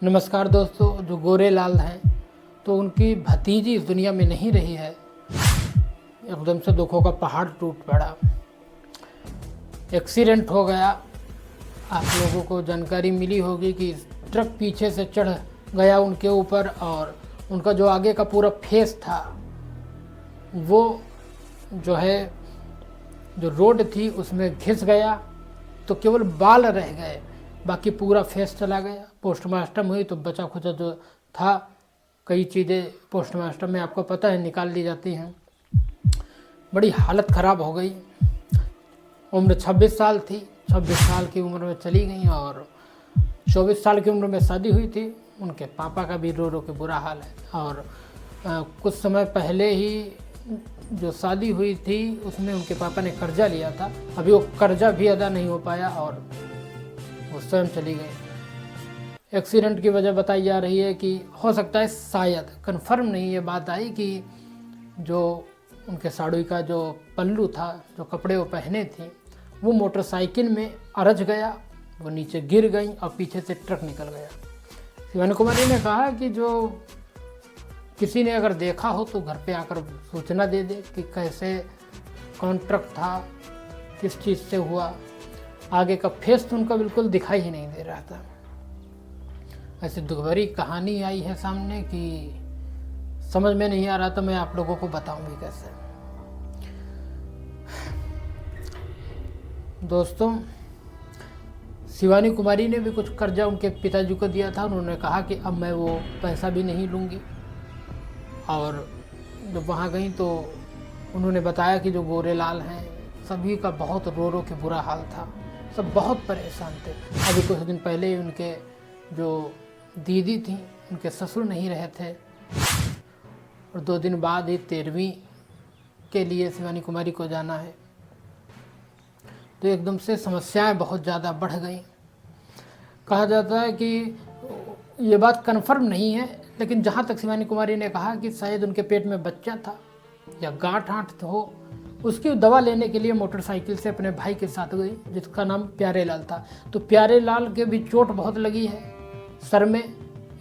नमस्कार दोस्तों। जो गोरे लाल हैं तो उनकी भतीजी इस दुनिया में नहीं रही है। एकदम से दुखों का पहाड़ टूट पड़ा। एक्सीडेंट हो गया। आप लोगों को जानकारी मिली होगी कि ट्रक पीछे से चढ़ गया उनके ऊपर और उनका जो आगे का पूरा फेस था वो जो है जो रोड थी उसमें घिस गया, तो केवल बाल रह गए, बाकी पूरा फेस चला गया। पोस्टमार्टम हुई तो बचा खुचा जो था, कई चीज़ें पोस्टमार्टम में आपको पता है निकाल ली जाती हैं। बड़ी हालत ख़राब हो गई। उम्र 26 साल थी। 26 साल की उम्र में चली गई और 24 साल की उम्र में शादी हुई थी। उनके पापा का भी रो रो के बुरा हाल है। और कुछ समय पहले ही जो शादी हुई थी उसमें उनके पापा ने कर्जा लिया था। अभी वो कर्जा भी अदा नहीं हो पाया और वो स्वयं चली गई। एक्सीडेंट की वजह बताई जा रही है कि हो सकता है, शायद कंफर्म नहीं ये बात आई, कि जो उनके साड़ी का जो पल्लू था, जो कपड़े वो पहने थे, वो मोटरसाइकिल में अरझ गया, वो नीचे गिर गई और पीछे से ट्रक निकल गया। शिवानी कुमारी ने कहा कि जो किसी ने अगर देखा हो तो घर पे आकर सूचना दे दे कि कैसे, कौन ट्रक था, किस चीज़ से हुआ। आगे का फेस तो उनका बिल्कुल दिखाई ही नहीं दे रहा था। ऐसी दुखभरी कहानी आई है सामने कि समझ में नहीं आ रहा था मैं आप लोगों को बताऊंगी कैसे। दोस्तों, शिवानी कुमारी ने भी कुछ कर्जा उनके पिताजी को दिया था। उन्होंने कहा कि अब मैं वो पैसा भी नहीं लूँगी। और जब वहाँ गई तो उन्होंने बताया कि जो गोरे लाल हैं सभी का बहुत रो रो के बुरा हाल था। सब बहुत परेशान थे। अभी कुछ दिन पहले ही उनके जो दीदी थी उनके ससुर नहीं रहे थे और 2 दिन बाद ही 13वीं के लिए शिवानी कुमारी को जाना है। तो एकदम से समस्याएं बहुत ज़्यादा बढ़ गई। कहा जाता है कि ये बात कन्फर्म नहीं है, लेकिन जहाँ तक शिवानी कुमारी ने कहा कि शायद उनके पेट में बच्चा था या गांठ आंठ हो, उसकी दवा लेने के लिए मोटरसाइकिल से अपने भाई के साथ गई जिसका नाम प्यारे लाल था। तो प्यारे लाल के भी चोट बहुत लगी है। सर में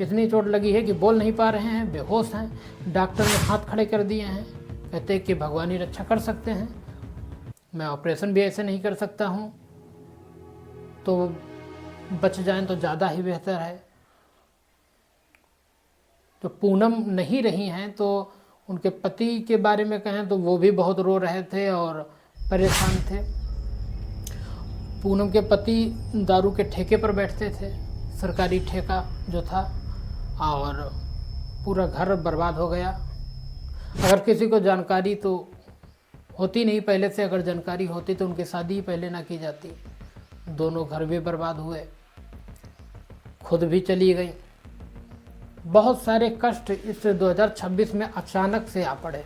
इतनी चोट लगी है कि बोल नहीं पा रहे हैं, बेहोश हैं। डॉक्टर ने हाथ खड़े कर दिए हैं, कहते हैं कि भगवान ही रक्षा कर सकते हैं, मैं ऑपरेशन भी ऐसे नहीं कर सकता हूँ, तो बच जाएं तो ज़्यादा ही बेहतर है। तो पूनम नहीं रही हैं तो उनके पति के बारे में कहें तो वो भी बहुत रो रहे थे और परेशान थे। पूनम के पति दारू के ठेके पर बैठते थे, सरकारी ठेका जो था, और पूरा घर बर्बाद हो गया। अगर किसी को जानकारी तो होती नहीं पहले से, अगर जानकारी होती तो उनकी शादी ही पहले ना की जाती। दोनों घर भी बर्बाद हुए, खुद भी चली गई। बहुत सारे कष्ट इस 2026 में अचानक से आ पड़े।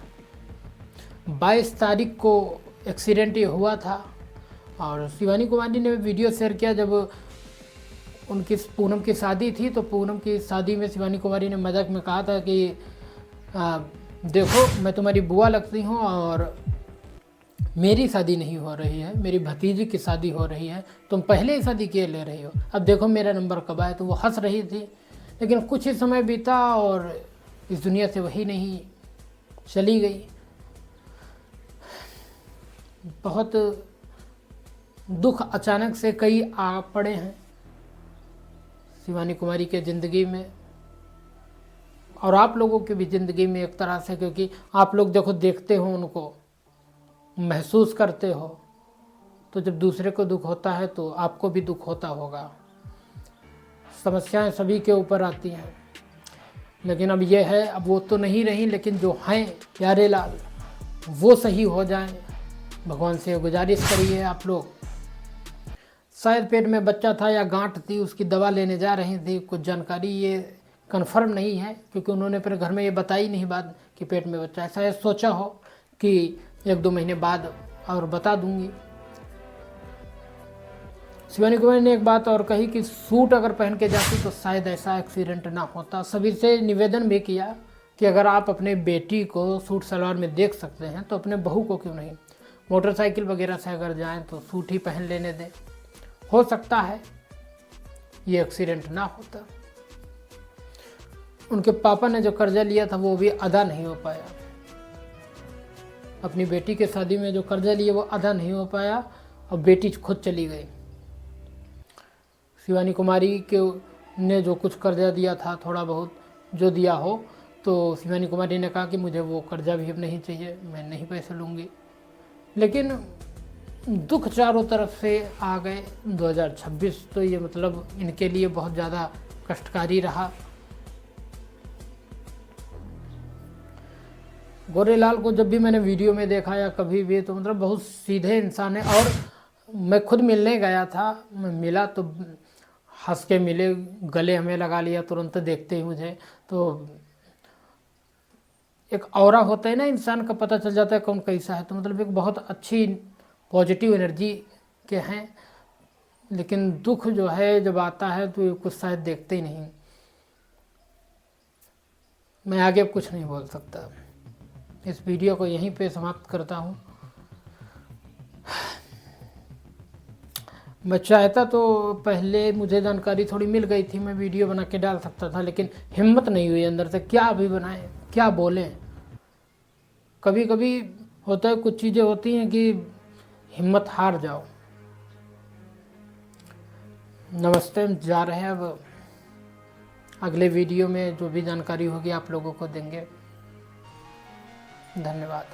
22 तारीख को एक्सीडेंट ये हुआ था और शिवानी कुमारी ने वीडियो शेयर किया जब उनकी पूनम की शादी थी। तो पूनम की शादी में शिवानी कुमारी ने मजाक में कहा था कि देखो मैं तुम्हारी बुआ लगती हूँ और मेरी शादी नहीं हो रही है, मेरी भतीजी की शादी हो रही है, तुम पहले ही शादी किए ले रही हो, अब देखो मेरा नंबर कब आए। तो वो हंस रही थी। लेकिन कुछ ही समय बीता और इस दुनिया से वही नहीं, चली गई। बहुत दुख अचानक से कई आ पड़े हैं शिवानी कुमारी के ज़िंदगी में और आप लोगों की भी ज़िंदगी में एक तरह से, क्योंकि आप लोग देखो देखते हो, उनको महसूस करते हो, तो जब दूसरे को दुख होता है तो आपको भी दुख होता होगा। समस्याएं सभी के ऊपर आती हैं, लेकिन अब यह है, अब वो तो नहीं रही, लेकिन जो हैं प्यारे लाल वो सही हो जाएं। भगवान से गुजारिश करिए आप लोग। शायद पेट में बच्चा था या गांठ थी, उसकी दवा लेने जा रही थी। कुछ जानकारी ये कंफर्म नहीं है क्योंकि उन्होंने फिर घर में ये बताई नहीं बात कि पेट में बच्चा है। शायद सोचा हो कि 1-2 महीने बाद और बता दूंगी। शिवानी कुमारी ने एक बात और कही कि सूट अगर पहन के जाती तो शायद ऐसा एक्सीडेंट ना होता। सभी से निवेदन भी किया कि अगर आप अपने बेटी को सूट सलवार में देख सकते हैं तो अपने बहू को क्यों नहीं, मोटरसाइकिल वगैरह से अगर जाएं तो सूट ही पहन लेने दें। हो सकता है ये एक्सीडेंट ना होता। उनके पापा ने जो कर्जा लिया था वो भी अदा नहीं हो पाया। अपनी बेटी के शादी में जो कर्जा लिया वो अदा नहीं हो पाया और बेटी खुद चली गई। शिवानी कुमारी के ने जो कुछ कर्जा दिया था, थोड़ा बहुत जो दिया हो, तो शिवानी कुमारी ने कहा कि मुझे वो कर्जा भी अब नहीं चाहिए, मैं नहीं पैसे लूँगी। लेकिन दुख चारों तरफ से आ गए। 2026 तो ये मतलब इनके लिए बहुत ज़्यादा कष्टकारी रहा। गोरेलाल को जब भी मैंने वीडियो में देखा या कभी भी, तो मतलब बहुत सीधे इंसान है। और मैं खुद मिलने गया था, मैं मिला तो हंस के मिले, गले हमें लगा लिया तुरंत देखते ही मुझे। तो एक ऑरा होता है ना इंसान का, पता चल जाता है कौन कैसा है। तो मतलब एक बहुत अच्छी पॉजिटिव एनर्जी के हैं। लेकिन दुख जो है जब आता है तो ये कुछ शायद देखते ही नहीं। मैं आगे कुछ नहीं बोल सकता। इस वीडियो को यहीं पे समाप्त करता हूँ। मैं चाहता तो पहले मुझे जानकारी थोड़ी मिल गई थी, मैं वीडियो बना के डाल सकता था, लेकिन हिम्मत नहीं हुई अंदर से। क्या अभी बनाएं, क्या बोलें। कभी कभी होता है, कुछ चीज़ें होती हैं कि हिम्मत हार जाओ। नमस्ते, हम जा रहे हैं अब। अगले वीडियो में जो भी जानकारी होगी आप लोगों को देंगे। धन्यवाद।